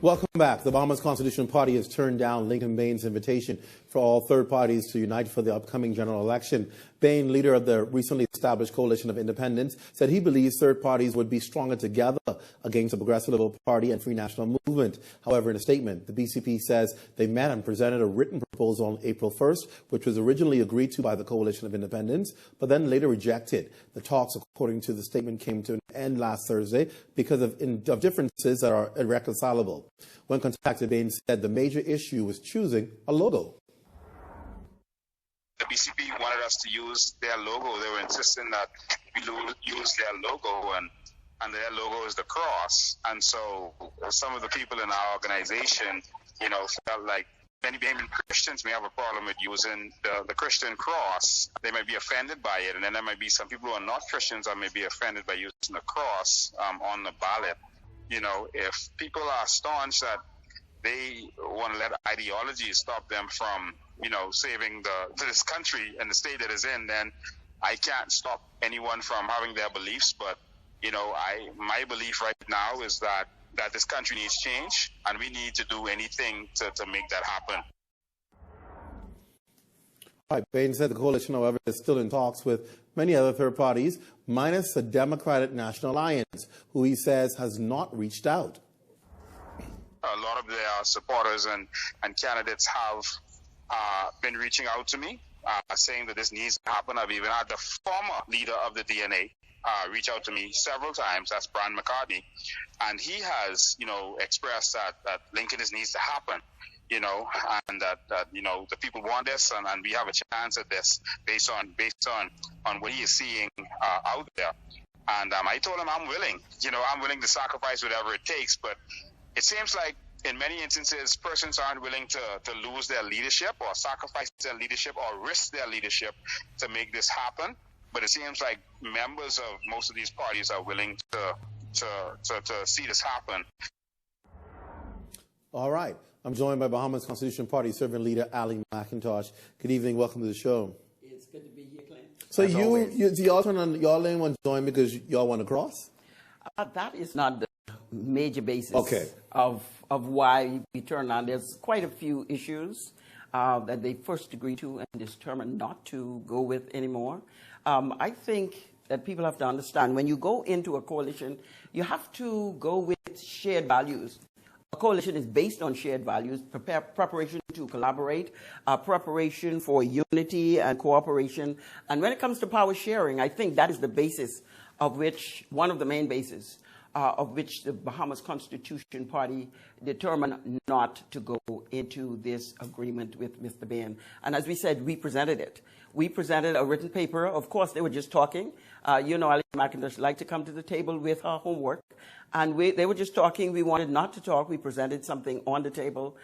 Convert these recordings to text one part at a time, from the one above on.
Welcome back. The Bahamas Constitutional Party has turned down Lincoln Bain's invitation for all third parties to unite for the upcoming general election. Bain, leader of the recently established Coalition of Independents, said he believes third parties would be stronger together against the Progressive Liberal Party and Free National Movement. However, in a statement, the BCP says they met and presented a written proposal on April 1st, which was originally agreed to by the Coalition of Independents, but then later rejected. The talks, according to the statement, came to an end last Thursday because of differences that are irreconcilable. When contacted, Bain said the major issue was choosing a logo. The BCP wanted us to use their logo. They were insisting that we use their logo, and their logo is the cross. And so some of the people in our organization, felt like many Bahamian Christians may have a problem with using the Christian cross. They might be offended by it, and then there might be some people who are not Christians that may be offended by using the cross on the ballot. If people are staunch that they want to let ideology stop them from, saving this country and the state that it's in, then I can't stop anyone from having their beliefs. But, my belief right now is that this country needs change, and we need to do anything to make that happen. All right, Bain said the coalition, however, is still in talks with many other third parties, minus the Democratic National Alliance, who he says has not reached out. A lot of their supporters and candidates have been reaching out to me, saying that this needs to happen. I've even had the former leader of the DNA reach out to me several times. That's Brian McCartney, and he has, expressed that Lincoln needs to happen, and that the people want this, and we have a chance at this based on what he is seeing out there. And I told him I'm willing, I'm willing to sacrifice whatever it takes, but it seems like in many instances, persons aren't willing to lose their leadership or sacrifice their leadership or risk their leadership to make this happen. But it seems like members of most of these parties are willing to see this happen. All right. I'm joined by Bahamas Constitutional Party Servant Leader Allie McIntosh. Good evening. Welcome to the show. It's good to be here, Clint. So y'all ain't want to join because y'all want to cross? That is not the major basis okay. of why we turned on. There's quite a few issues that they first agreed to and determined not to go with anymore. I think that people have to understand when you go into a coalition, you have to go with shared values. A coalition is based on shared values, preparation to collaborate, preparation for unity and cooperation. And when it comes to power sharing, I think that is the basis of which, one of the main bases of which the Bahamas Constitution Party determined not to go into this agreement with Mr. Bain. And as we said, we presented it. We presented a written paper. Of course, they were just talking. Allie McIntosh liked to come to the table with her homework. And they were just talking. We wanted not to talk. We presented something on the table.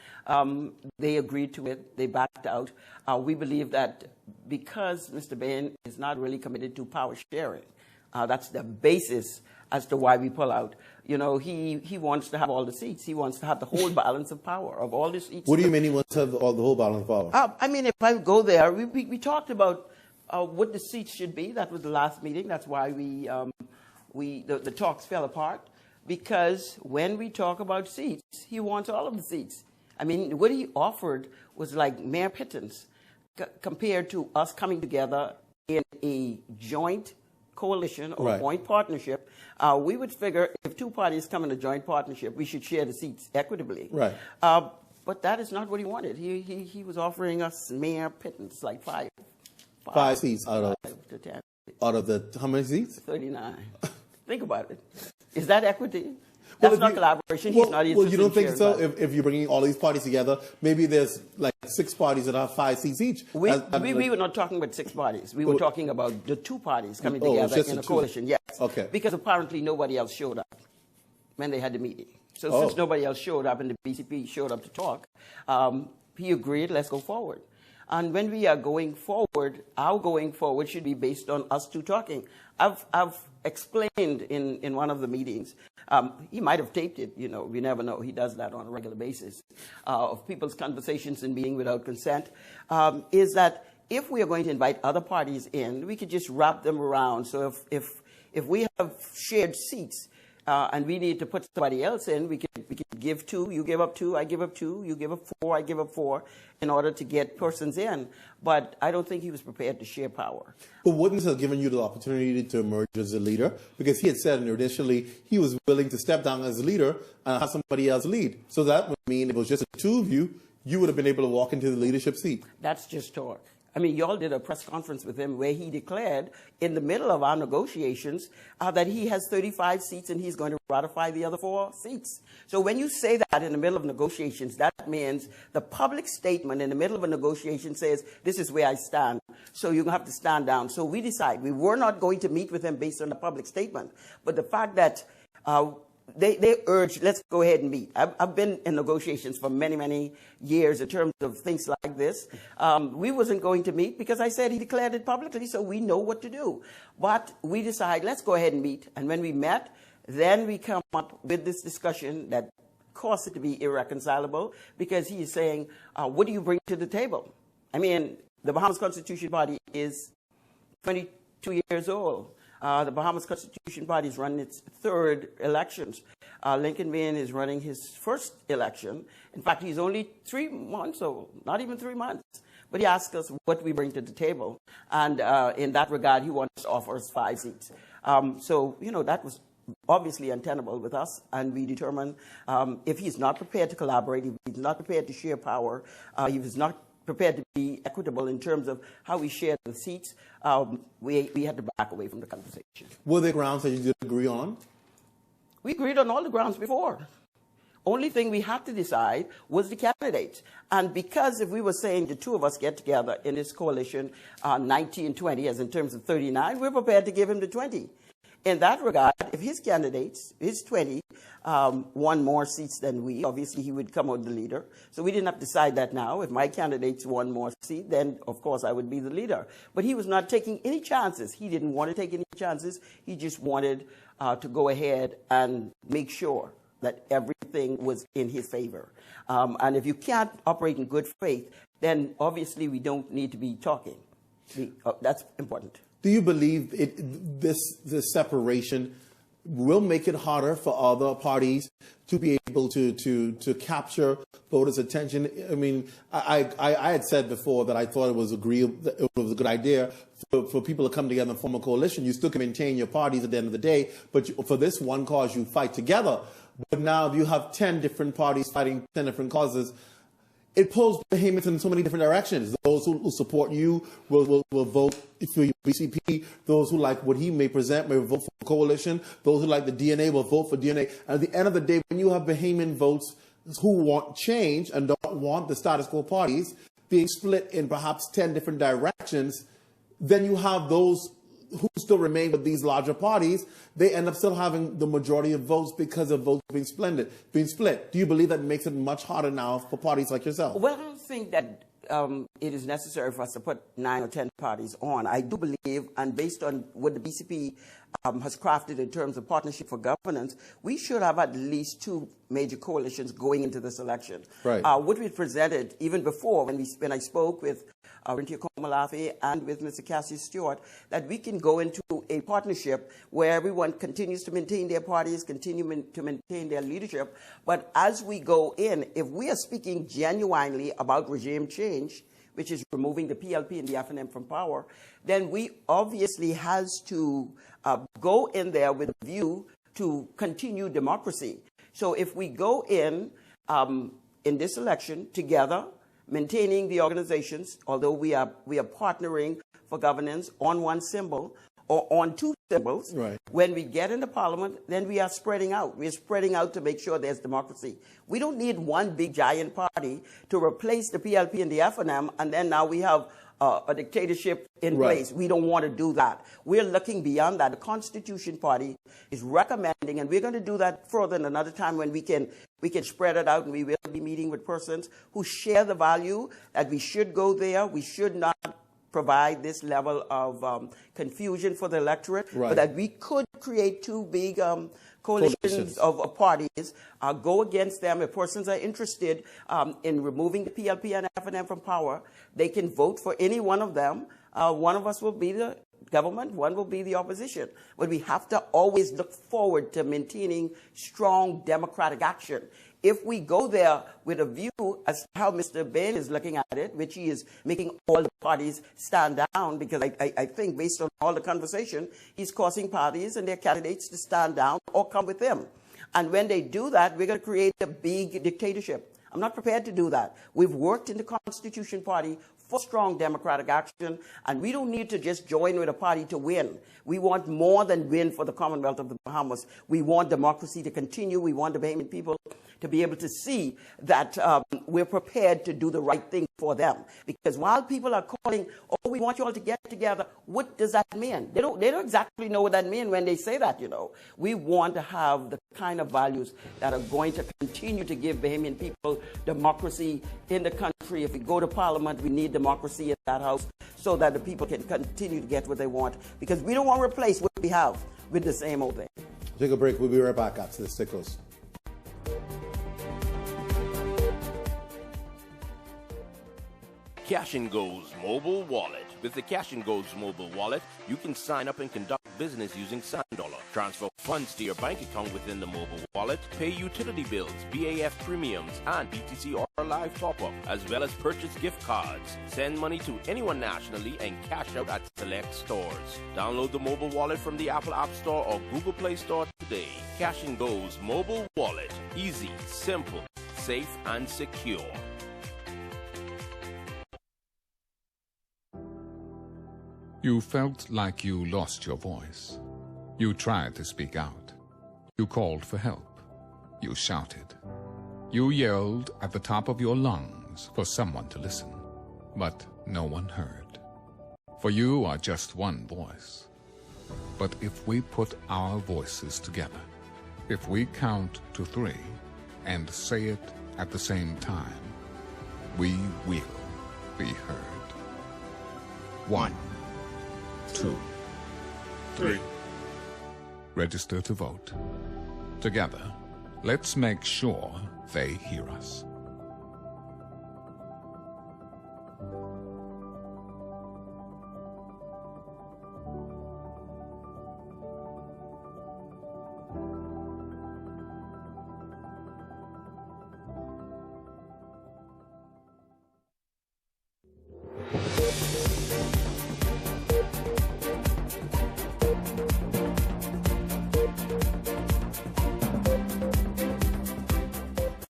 They agreed to it. They backed out. We believe that because Mr. Bain is not really committed to power sharing, that's the basis as to why we pull out. He wants to have all the seats. He wants to have the whole balance of power of all the seats. What do you mean he wants to have the whole balance of power? If I go there, we talked about what the seats should be. That was the last meeting. That's why the talks fell apart. Because when we talk about seats, he wants all of the seats. What he offered was like mere pittance compared to us coming together in a joint coalition or joint partnership. We would figure if two parties come in a joint partnership, we should share the seats equitably. Right. But that is not what he wanted. He was offering us mere pittance, like five seats out to 10. Out of the how many seats? 39. Think about it. Is that equity? That's not collaboration. He's not you don't think so? If you're bringing all these parties together, maybe there's like 6 parties that have 5 seats each. We were not talking about 6 parties. We were talking about the 2 parties coming together in a coalition. Yes. Okay. Because apparently nobody else showed up when they had the meeting. So since nobody else showed up and the BCP showed up to talk, he agreed, let's go forward. And when we are going forward, our going forward should be based on us 2 talking. I've explained in one of the meetings, he might have taped it, we never know. He does that on a regular basis, of people's conversations and meeting without consent, is that if we are going to invite other parties in, we could just wrap them around. So if we have shared seats, and we need to put somebody else in. We could give 2, you give up 2, I give up 2, you give up 4, I give up 4, in order to get persons in. But I don't think he was prepared to share power. But wouldn't this have given you the opportunity to emerge as a leader? Because he had said initially he was willing to step down as a leader and have somebody else lead. So that would mean if it was just the 2 of you, you would have been able to walk into the leadership seat. That's just talk. I mean, y'all did a press conference with him where he declared in the middle of our negotiations that he has 35 seats and he's going to ratify the other 4 seats. So when you say that in the middle of negotiations, that means the public statement in the middle of a negotiation says, this is where I stand. So you're going to have to stand down. So we decide we were not going to meet with him based on the public statement. But the fact that they urged, let's go ahead and meet. I've been in negotiations for many, many years in terms of things like this. We wasn't going to meet because I said he declared it publicly, so we know what to do. But we decide, let's go ahead and meet. And when we met, then we come up with this discussion that caused it to be irreconcilable because he is saying, what do you bring to the table? I mean, the Bahamas Constitution Party is 22 years old. The Bahamas Constitution Party is running its 3rd elections. Lincoln Bain is running his 1st election. In fact, he's only 3 months old, not even 3 months. But he asked us what we bring to the table. And in that regard, he wants to offer us 5 seats. So, you know, that was obviously untenable with us. And we determined if he's not prepared to collaborate, if he's not prepared to share power, if he's not prepared to be equitable in terms of how we share the seats, we had to back away from the conversation. Were there grounds that you did agree on? We agreed on all the grounds before. Only thing we had to decide was the candidates. And because if we were saying the 2 of us get together in this coalition, 90 and 20, as in terms of 39, we're prepared to give him the 20. In that regard, if his candidates, his 20, won more seats than we, obviously he would come out the leader. So we didn't have to decide that now. If my candidates won more seats, then of course I would be the leader. But he was not taking any chances. He didn't want to take any chances. He just wanted to go ahead and make sure that everything was in his favor. And if you can't operate in good faith, then obviously we don't need to be talking. That's important. Do you believe this separation will make it harder for other parties to be able to capture voters' attention? I mean, I had said before that I thought it was agreeable, it was a good idea for people to come together and form a coalition. You still can maintain your parties at the end of the day, but for this one cause, you fight together. But now if you have 10 different parties fighting 10 different causes, it pulls Bahamians in so many different directions. Those who support you will vote for your BCP. Those who like what he may present may vote for the coalition. Those who like the DNA will vote for DNA. And at the end of the day, when you have Bahamian votes who want change and don't want the status quo parties being split in perhaps 10 different directions, then you have those who still remain with these larger parties. They end up still having the majority of votes because of votes being split. Do you believe that makes it much harder now for parties like yourself? Well, I don't think that it is necessary for us to put 9 or 10 parties on. I do believe, and based on what the BCP has crafted in terms of partnership for governance, we should have at least 2 major coalitions going into this election. Right. What we presented even before, when I spoke with Rintia Komalafi and with Mr. Cassius Stewart, that we can go into a partnership where everyone continues to maintain their parties, continue to maintain their leadership. But as we go in, if we are speaking genuinely about regime change, which is removing the PLP and the FNM from power, then we obviously has to go in there with a view to continue democracy. So if we go in this election together, maintaining the organizations, although we are partnering for governance on one symbol or on 2 symbols. Right. When we get into Parliament, then we are spreading out. We're spreading out to make sure there's democracy. We don't need one big giant party to replace the PLP and the FNM, and then now we have a dictatorship in place. We don't want to do that. We're looking beyond that. The Constitution Party is recommending, and we're going to do that further in another time when we can spread it out, and we will be meeting with persons who share the value that we should go there. We should not provide this level of confusion for the electorate, but that we could create two big coalitions of parties, go against them. If persons are interested in removing the PLP and F&M from power, they can vote for any one of them. One of us will be the government, one will be the opposition. But we have to always look forward to maintaining strong democratic action. If we go there with a view as to how Mr. Bain is looking at it, which he is making all the parties stand down, because I think based on all the conversation, he's causing parties and their candidates to stand down or come with him. And when they do that, we're going to create a big dictatorship. I'm not prepared to do that. We've worked in the Constitution Party for strong democratic action, and we don't need to just join with a party to win. We want more than win for the Commonwealth of the Bahamas. We want democracy to continue. We want the Bahamian people to be able to see that we're prepared to do the right thing for them. Because while people are calling, oh, we want you all to get together, what does that mean? They don't exactly know what that means when they say that, you know. We want to have the kind of values that are going to continue to give Bahamian people democracy in the country. If we go to Parliament, we need democracy in that house so that the people can continue to get what they want. Because we don't want to replace what we have with the same old thing. Take a break. We'll be right back after this. Stay close. Cash and Go's mobile wallet. With the Cash and Go's mobile wallet, you can sign up and conduct business using $1, transfer funds to your bank account within the mobile wallet, pay utility bills, BAF premiums, and BTC or live top-up, as well as purchase gift cards. Send money to anyone nationally and cash out at select stores. Download the mobile wallet from the Apple App Store or Google Play Store today. Cash and Go's mobile wallet. Easy, simple, safe, and secure. You felt like you lost your voice. You tried to speak out. You called for help. You shouted. You yelled at the top of your lungs for someone to listen. But no one heard. For you are just one voice. But if we put our voices together, if we count to 3 and say it at the same time, we will be heard. 1, 2, 3. Register to vote. Together, let's make sure they hear us.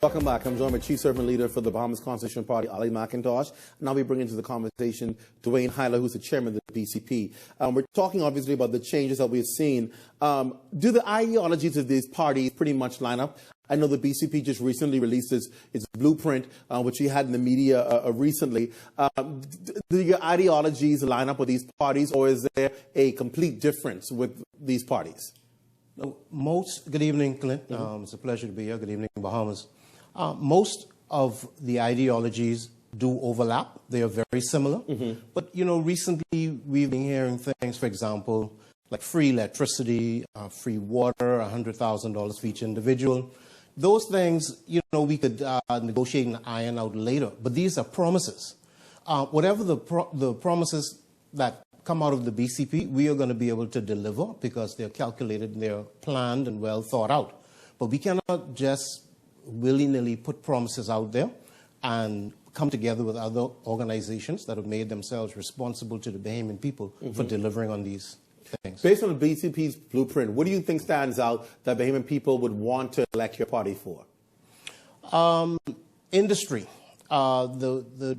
Welcome back. I'm joined by Chief Servant Leader for the Bahamas Constitution Party, Allie McIntosh. Now we bring into the conversation Dwayne Hyler, who's the chairman of the BCP. We're talking obviously about the changes that we've seen. Do the ideologies of these parties pretty much line up? I know the BCP just recently released its blueprint, which we had in the media recently. Do your ideologies line up with these parties, or is there a complete difference with these parties? Good evening, Clint. It's a pleasure to be here. Good evening, Bahamas. Most of the ideologies do overlap. They are very similar. But, you know, recently we've been hearing things, for example, like free electricity, free water, $100,000 for each individual. Those things, you know, we could negotiate and iron out later. But these are promises. Whatever the promises that come out of the BCP, we are going to be able to deliver because they're calculated and they're planned and well thought out. But we cannot just willy-nilly put promises out there and come together with other organizations that have made themselves responsible to the Bahamian people for delivering on these things. Based on the BCP's blueprint, what do you think stands out that Bahamian people would want to elect your party for? Industry. The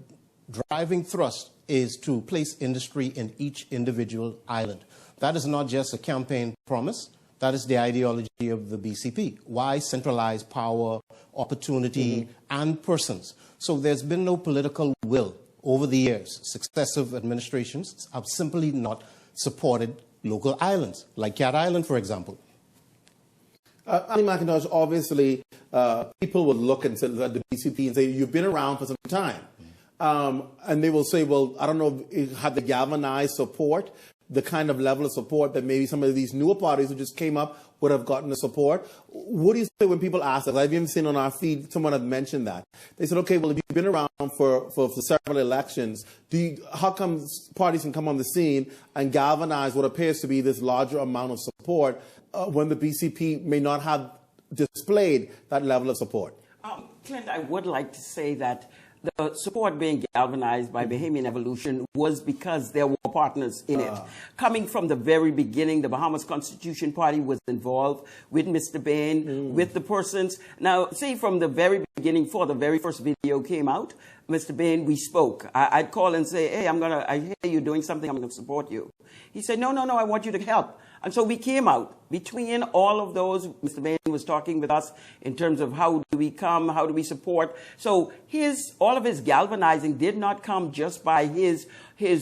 driving thrust is to place industry in each individual island. That is not just a campaign promise. That is the ideology of the BCP. Why centralize power, opportunity, and persons? So there's been no political will over the years. Successive administrations have simply not supported local islands, like Cat Island, for example. Allie McIntosh, obviously, people will look at the BCP and say, you've been around for some time. And they will say, well, I don't know, have the galvanized support the kind of level of support that maybe some of these newer parties who just came up would have gotten the support. What do you say when people ask us? I've even seen on our feed someone had mentioned that. They said, okay, well, if you've been around for several elections, how come parties can come on the scene and galvanize what appears to be this larger amount of support when the BCP may not have displayed that level of support? Clint, I would like to say that the support being galvanized by Bahamian Evolution was because there were partners in it. Coming from the very beginning, the Bahamas Constitution Party was involved with Mr. Bain, with the persons. Now, say from the very beginning, before the very first video came out, Mr. Bain, we spoke. I'd call and say, hey, I hear you doing something, I'm going to support you. He said, no, I want you to help. And so we came out. Between all of those, Mr. Bain was talking with us in terms of how do we come, how do we support. So all of his galvanizing did not come just by his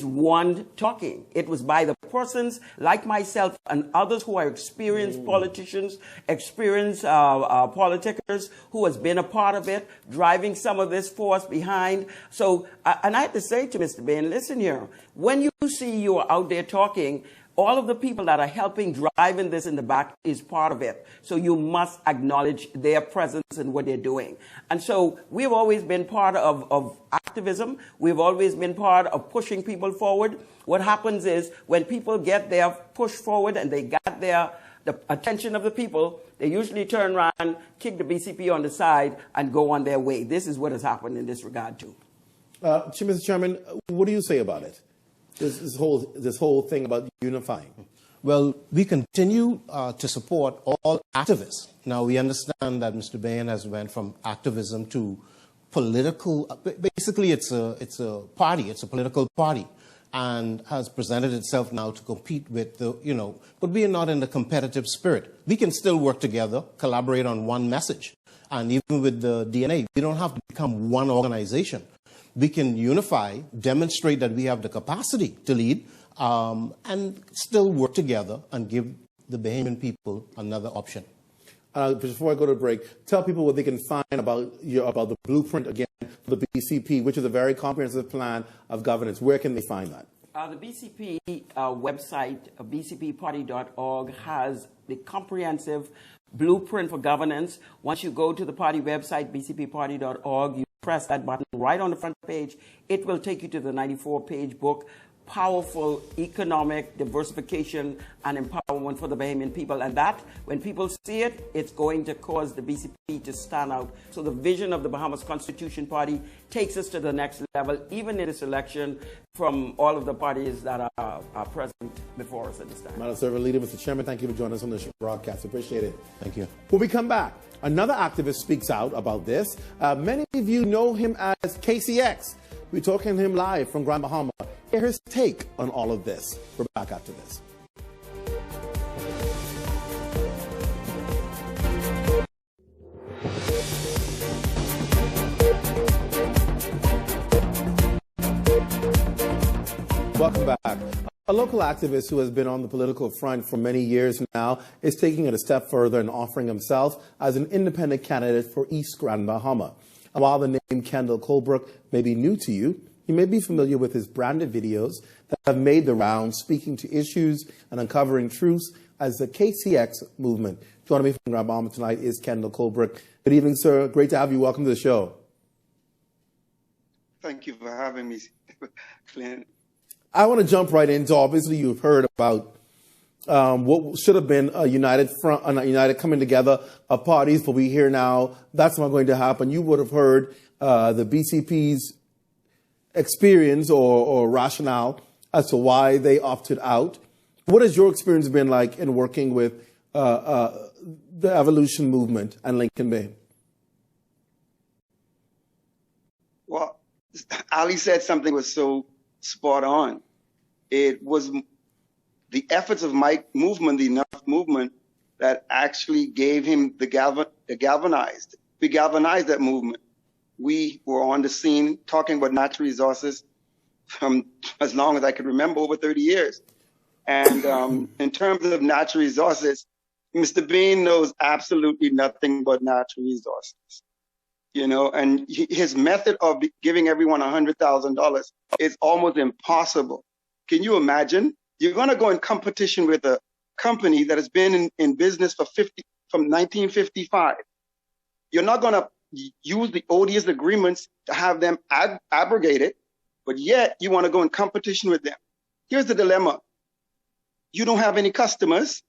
one talking. It was by the persons like myself and others who are experienced politicians, experienced politicians who has been a part of it, driving some of this force behind. So, and I had to say to Mr. Bain, listen here, when you see you are out there talking, all of the people that are helping driving this in the back is part of it. So you must acknowledge their presence and what they're doing. And so we've always been part of activism. We've always been part of pushing people forward. What happens is when people get their push forward and they got the attention of the people, they usually turn around, kick the BCP on the side, and go on their way. This is what has happened in this regard too. Mr. Chairman, what do you say about it? This whole thing about unifying? Well, we continue to support all activists. Now, we understand that Mr. Bain has went from activism to political. Basically, it's a party. It's a political party, and has presented itself now to compete with But we are not in the competitive spirit. We can still work together, collaborate on one message, and even with the DNA, we don't have to become one organization. We can unify, demonstrate that we have the capacity to lead, and still work together and give the Bahamian people another option. Before I go to break, tell people what they can find about the blueprint again for the BCP, which is a very comprehensive plan of governance. Where can they find that? The BCP website, bcpparty.org, has the comprehensive blueprint for governance. Once you go to the party website, bcpparty.org, you press that button right on the front page. It will take you to the 94-page book, Powerful Economic Diversification and Empowerment for the Bahamian People. And that, when people see it, it's going to cause the BCP to stand out. So the vision of the Bahamas Constitution Party takes us to the next level, even in this election, from all of the parties that are present before us at this time. Madam Servant Leader, Mr. Chairman, thank you for joining us on the broadcast. Appreciate it. Thank you. When we come back, another activist speaks out about this. Many of you know him as KCX. We're talking to him live from Grand Bahama. Hear his take on all of this. We're back after this. Welcome back. A local activist who has been on the political front for many years now is taking it a step further and offering himself as an independent candidate for East Grand Bahama. And while the name Kendle Colebrooke may be new to you, you may be familiar with his branded videos that have made the rounds, speaking to issues and uncovering truths as the KCX movement. Joining me from Grand Bahama tonight is Kendle Colebrooke. Good evening, sir. Great to have you. Welcome to the show. Thank you for having me, Clint. I want to jump right into, obviously you've heard about what should have been a united front, a united coming together of parties, but we hear now that's not going to happen. You would have heard the BCP's experience or rationale as to why they opted out. What has your experience been like in working with the evolution movement and Lincoln Bay? Well, Ali said something was so spot on. It was the efforts of Mike movement, the Enough movement, that actually gave him we galvanized that movement. We were on the scene talking about natural resources from as long as I could remember, over 30 years. And in terms of natural resources, Mr. Bain knows absolutely nothing but natural resources. You know, and his method of giving everyone $100,000 is almost impossible. Can you imagine you're going to go in competition with a company that has been in business from 1955. You're not going to use the odious agreements to have them abrogated, but yet you want to go in competition with them. Here's the dilemma. You don't have any customers.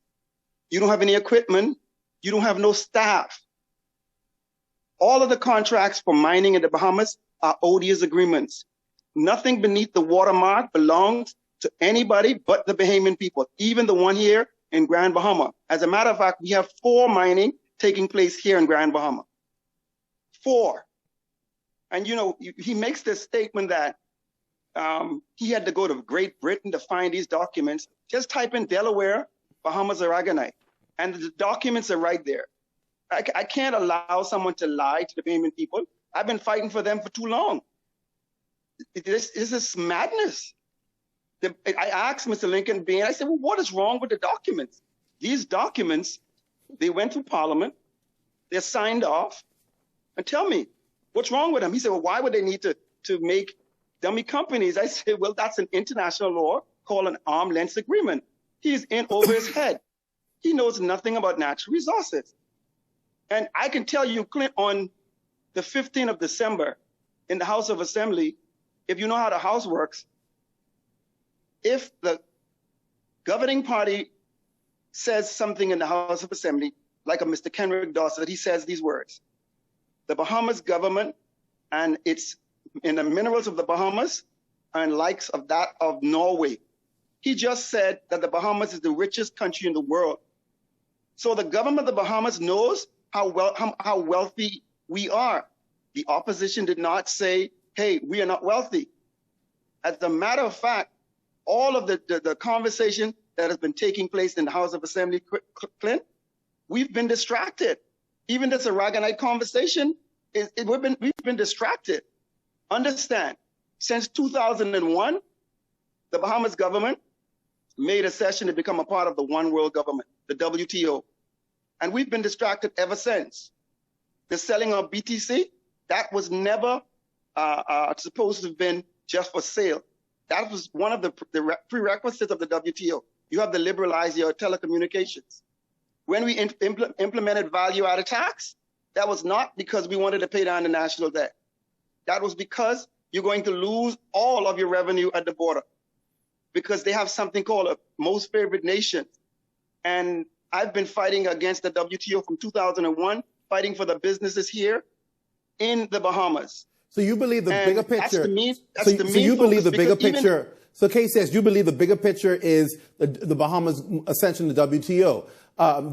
You don't have any equipment. You don't have no staff. All of the contracts for mining in the Bahamas are odious agreements. Nothing beneath the watermark belongs to anybody but the Bahamian people, even the one here in Grand Bahama. As a matter of fact, we have 4 mining taking place here in Grand Bahama. 4. And, you know, he makes this statement that he had to go to Great Britain to find these documents. Just type in Delaware, Bahamas Aragonite, and the documents are right there. I can't allow someone to lie to the Bahamian people. I've been fighting for them for too long. This is madness. I asked Mr. Lincoln Bain, I said, well, what is wrong with the documents? These documents, they went through Parliament, they're signed off, and tell me, what's wrong with them? He said, well, why would they need to make dummy companies? I said, well, that's an international law called an arm's length agreement. He's in over his head. He knows nothing about natural resources. And I can tell you, Clint, on the 15th of December in the House of Assembly, if you know how the House works, if the governing party says something in the House of Assembly, like a Mr. Kenrick Dawson, he says these words: the Bahamas government and its in the minerals of the Bahamas and likes of that of Norway. He just said that the Bahamas is the richest country in the world. So the government of the Bahamas knows how wealthy we are. The opposition did not say, hey, we are not wealthy. As a matter of fact, all of the conversation that has been taking place in the House of Assembly, Clint, we've been distracted. Even this Aragonite conversation, we've been distracted. Understand, since 2001, the Bahamas government made a cession to become a part of the One World Government, the WTO. And we've been distracted ever since. The selling of BTC, that was never supposed to have been just for sale. That was one of the prerequisites of the WTO. You have to liberalize your telecommunications. When we implemented value-added tax, that was not because we wanted to pay down the national debt. That was because you're going to lose all of your revenue at the border because they have something called a most favored nation. And I've been fighting against the WTO from 2001, fighting for the businesses here in the Bahamas. So you believe the bigger picture? So you believe the bigger picture? So Kay says you believe the bigger picture is the Bahamas' ascension to the WTO.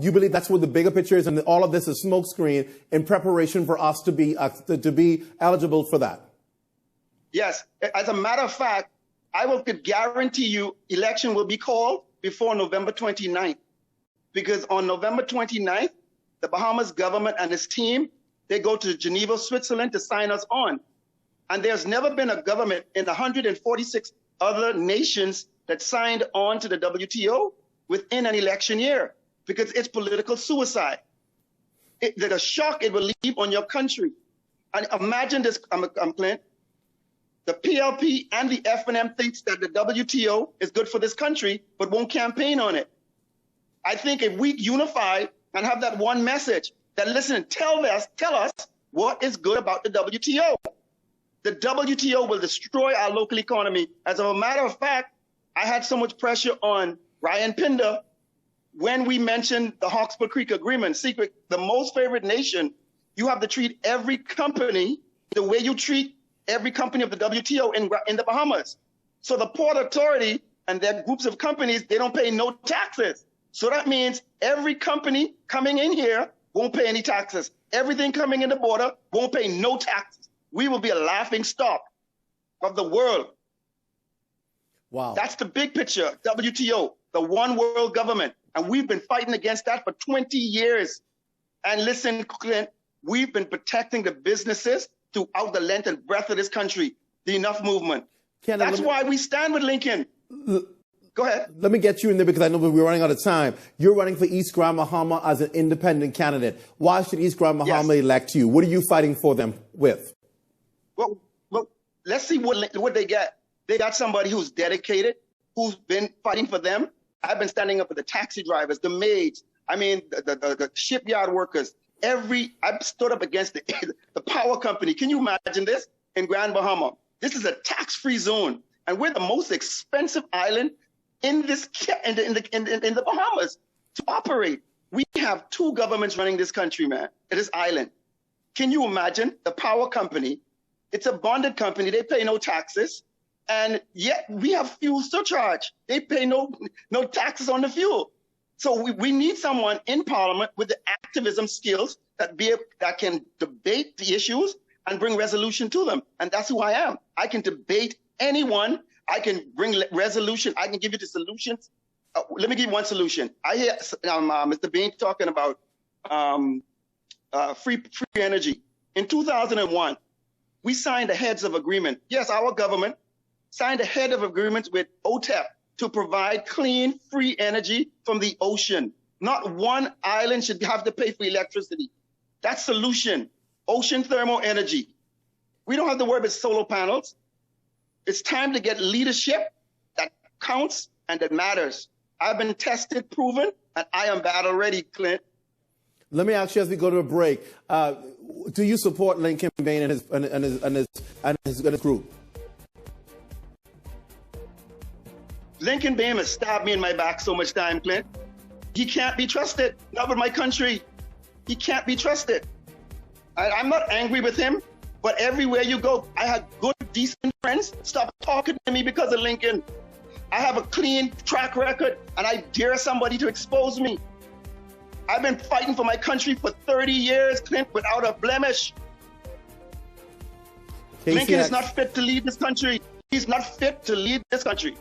You believe that's what the bigger picture is, and all of this is smokescreen in preparation for us to be eligible for that. Yes. As a matter of fact, I could guarantee you election will be called before November 29th. Because on November 29th, the Bahamas government and its team, they go to Geneva, Switzerland to sign us on. And there's never been a government in 146 other nations that signed on to the WTO within an election year, because it's political suicide. The shock it will leave on your country. And imagine this, Clint. The PLP and the FNM thinks that the WTO is good for this country, but won't campaign on it. I think if we unify and have that one message, that listen, tell us what is good about the WTO. The WTO will destroy our local economy. As a matter of fact, I had so much pressure on Ryan Pinder when we mentioned the Hawkesbury Creek Agreement, secret, the most favored nation. You have to treat every company the way you treat every company of the WTO in the Bahamas. So the Port Authority and their groups of companies, they don't pay no taxes. So that means every company coming in here won't pay any taxes. Everything coming in the border won't pay no taxes. We will be a laughing stock of the world. Wow. That's the big picture, WTO, the one world government. And we've been fighting against that for 20 years. And listen, Clint, we've been protecting the businesses throughout the length and breadth of this country, the Enough movement. That's why we stand with Lincoln. Go ahead. Let me get you in there because I know we're running out of time. You're running for East Grand Bahama as an independent candidate. Why should East Grand Bahama elect you? What are you fighting for them with? Well, let's see what they get. They got somebody who's dedicated. who's been fighting for them. I've been standing up for the taxi drivers, the maids, the shipyard workers. I've stood up against the power company. Can you imagine this in Grand Bahama? This is a tax-free zone, and we're the most expensive island in the Bahamas to operate. We have two governments running this country, man. This island. Can you imagine the power company? It's a bonded company. They pay no taxes, and yet we have fuel surcharge. They pay no taxes on the fuel. So we need someone in Parliament with the activism skills that can debate the issues and bring resolution to them. And that's who I am. I can debate anyone. I can bring resolution. I can give you the solutions. Let me give you one solution. I hear Mr. Bain talking about free energy. In 2001, we signed a heads of agreement. Yes, our government signed a head of agreement with OTEP to provide clean, free energy from the ocean. Not one island should have to pay for electricity. That's solution. Ocean thermal energy. We don't have to worry about solar panels. It's time to get leadership that counts and that matters. I've been tested, proven, and I am battle ready, Clint. Let me ask you as we go to a break. Do you support Lincoln Bain and his group? Lincoln Bain has stabbed me in my back so much time, Clint. He can't be trusted. Not with my country. He can't be trusted. I'm not angry with him, but everywhere you go, I have good, decent friends. Stop talking to me because of Lincoln. I have a clean track record, and I dare somebody to expose me. I've been fighting for my country for 30 years, Clint, without a blemish. Lincoln is not fit to lead this country. He's not fit to lead this country.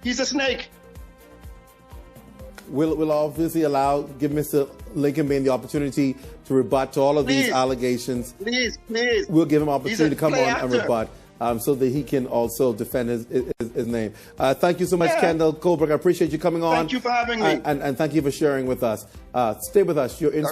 He's a snake. We'll obviously give Mr. Lincoln Bain the opportunity to rebut to all of these allegations. Please. We'll give him opportunity to come on and rebut so that he can also defend his name. Thank you so much, Kendle, Colebrooke. I appreciate you coming on. Thank you for having me. And thank you for sharing with us. Stay with us. You're in